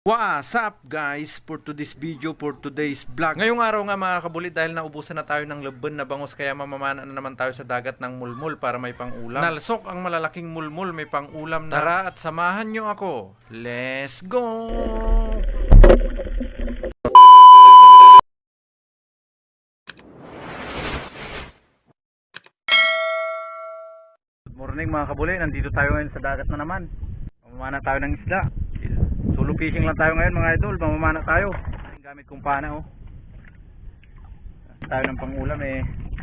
What's up guys, for today's video, for today's vlog. Ngayong araw nga mga kabulit, dahil naubusan na tayo ng laban na bangos, kaya mamamana na naman tayo sa dagat ng mulmul para may pang-ulam. Nalsok ang malalaking mulmul, may pang-ulam na. Tara at samahan nyo ako. Let's go! Good morning mga kabulit, nandito tayo ngayon sa dagat na naman. Mamamana tayo ng isda. Solo fishing lang tayo ngayon mga idol, mamamana tayo. Gamit kong pana oh. Tayo ng pangulam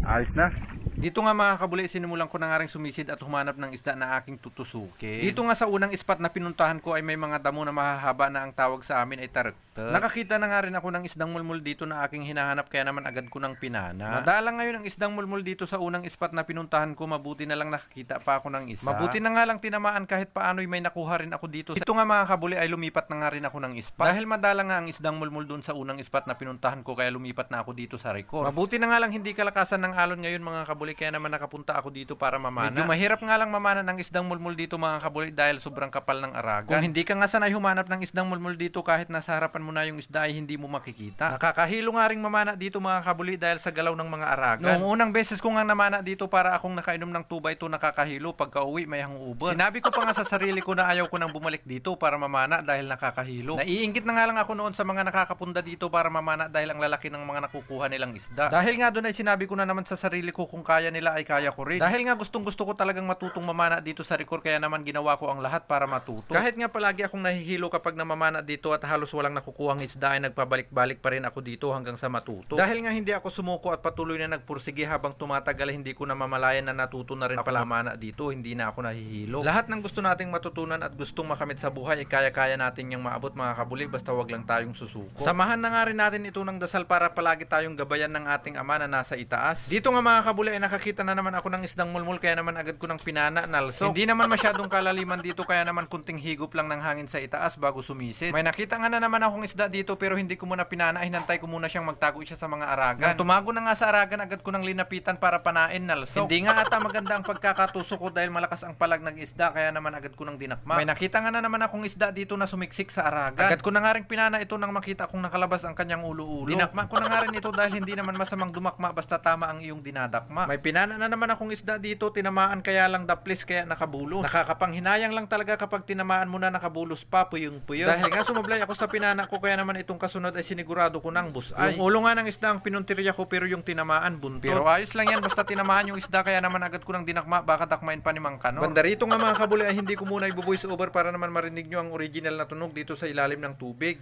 ayos na. Dito nga mga kabuli, sinimulan ko na nga rin sumisid at humanap ng isda na aking tutusukin. Dito nga sa unang spot na pinuntahan ko ay may mga damo na mahahaba na ang tawag sa amin ay tarakter. Nakakita na nga rin ako ng isdang mulmul dito na aking hinahanap, kaya naman agad ko ng pinana. Madalang ngayon ang isdang mulmul dito sa unang spot na pinuntahan ko, mabuti na lang nakakita pa ako ng isa. Mabuti na nga lang tinamaan kahit paano'y may nakuha rin ako dito. Dito nga mga kabuli ay lumipat na nga rin ako ng spot. Dahil madalang nga ang isdang mulmul doon sa unang spot na pinuntahan ko, kaya lumipat na ako dito sa record. Mabuti na nga lang hindi kalakasan ng alon ngayon mga kabuli, kaya naman nakapunta ako dito para mamana. Medyo mahirap nga lang mamana ng isdang mulmul dito mga kabuli dahil sobrang kapal ng aragan. Kung hindi ka nga sanay humanap ng isdang mulmul dito, kahit nasa harapan mo na yung isda ay hindi mo makikita. Nakakahilo nga ring mamana dito mga kabuli dahil sa galaw ng mga aragan. Noong unang beses ko nga namana dito, para akong nakainom ng 2x2 nakakahilo. Pagka uwi may hangover. Sinabi ko pa nga sa sarili ko na ayaw ko nang bumalik dito para mamana dahil nakakahilo. Naiinggit na nga lang ako noon sa mga nakakapunda dito para mamana dahil ang lalaki ng mga nakukuha nilang isda. Dahil nga doon ay sinabi ko na naman sa sarili ko, kung kaya nila ay kaya ko rin. Dahil nga gustong gusto ko talagang matutong mamana dito sa record, kaya naman ginawa ko ang lahat para matuto. Kahit nga palagi akong nahihilo kapag namamana dito at halos walang nakukuhang isda, ay nagpabalik-balik pa rin ako dito hanggang sa matuto. Dahil nga hindi ako sumuko at patuloy na nagpursige habang tumatagal, hindi ko na mamalayan na natuto na rin pala mamana dito, hindi na ako nahihilo. Lahat ng gusto nating matutunan at gustong makamit sa buhay ay kaya-kaya natin yung maabot mga kabuli, basta wag lang tayong susuko. Samahan na nga rin natin ito ng dasal para palagi tayong gabayan ng ating ama na nasa itaas. Dito nga mga kabuli ay nakakita na naman ako ng isdang mulmul, kaya naman agad ko ng pinana, nalsok. Hindi naman masyadong kalaliman dito, kaya naman kunting higop lang ng hangin sa itaas bago sumisid. May nakita nga na naman akong isda dito, pero hindi ko muna pinana, hinantay ko muna siyang magtago siya sa mga aragan. Nang tumago na nga sa aragan, agad ko ng linapitan para panain, nalsok. Hindi nga ata maganda ang pagkakatusok ko dahil malakas ang palag ng isda, kaya naman agad ko ng dinakma. May nakita nga na naman akong isda dito na sumiksik sa aragan. Agad ko na nga rin pinana ito nang makita kong nakalabas ang kanyang ulo-ulo. Dinakma ko na nga rin ito dahil hindi naman masamang dumakma basta tama ang iyong dinadakma. May pinana na naman akong isda dito, tinamaan kaya lang daplis kaya nakabulos. Nakakapanghinayang lang talaga kapag tinamaan mo na nakabulos pa, puyong-puyo. Dahil nga sumablay ako sa pinana ko, kaya naman itong kasunod ay sinigurado ko ng busay. Yung ulo nga ng isda ang pinuntirya ko, pero yung tinamaan buntot. Pero ayos lang yan, basta tinamaan yung isda, kaya naman agad ko ng dinakma, baka dakmain pa ni Mang Kano. Banda rito nga mga kabuli ay hindi ko muna i-voice over para naman marinig nyo ang original na tunog dito sa ilalim ng tubig.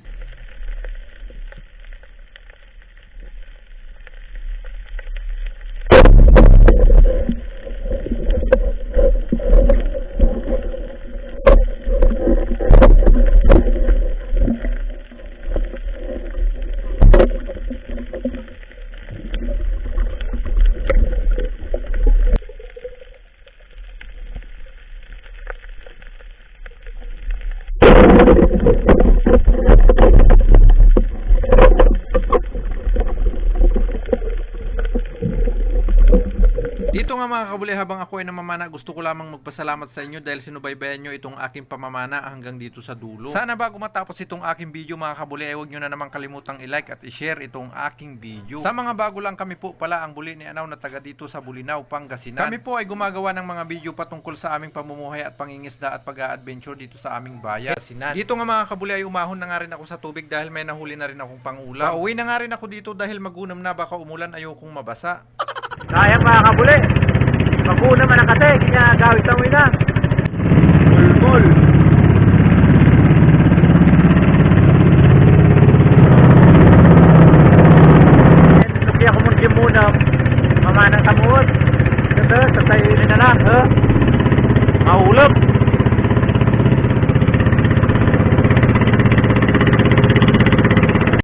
Dito nga mga kabuli, habang ako ay namamana, gusto ko lamang magpasalamat sa inyo dahil sinubaybayan nyo itong aking pamamana hanggang dito sa dulo. Sana bago matapos itong aking video mga kabuli, ay huwag nyo na naman kalimutang i-like at i-share itong aking video. Sa mga bago lang, kami po pala ang Buli ni Anaw na taga dito sa Bulinaw, Pangasinan. Kami po ay gumagawa ng mga video patungkol sa aming pamumuhay at pangingisda at pag-a-adventure dito sa aming bayan. Dito nga mga kabuli ay umahon na nga rin ako sa tubig dahil may nahuli na rin akong pangulam. Pauwi na nga rin ako dito dahil magunam na, baka umulan, ayokong mabasa. Kaya mga kabuli, pag-una man ang kate, kanya gawit ang wina. Mulmul. Lagi ako muna muna, mamanang tamuot. Ito, sasayin na lang,